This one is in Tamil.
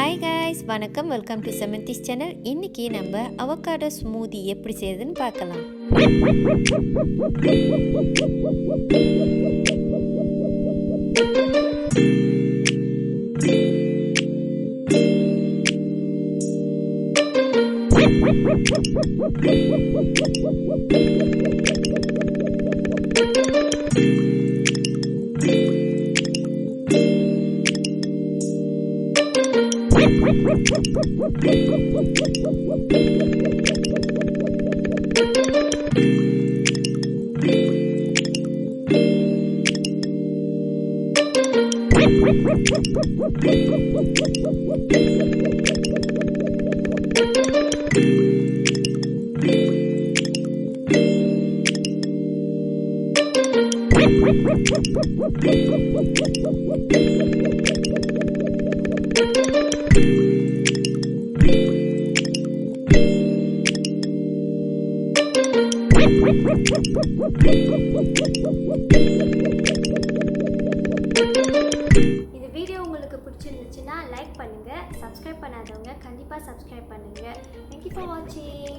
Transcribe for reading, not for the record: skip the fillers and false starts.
ஹாய் காய்ஸ், வணக்கம். வெல்கம் டு செமந்திஸ் சேனல். இன்றைக்கி நம்ம அவகாடோ ஸ்மூதி எப்படி செய்யுதுன்னு பார்க்கலாம். இந்த வீடியோ உங்களுக்கு பிடிச்சிருந்துச்சுன்னா லைக் பண்ணுங்க, சப்ஸ்கிரைப் பண்ணாதவங்க கண்டிப்பா சப்ஸ்கிரைப் பண்ணுங்க. Thank you for watching.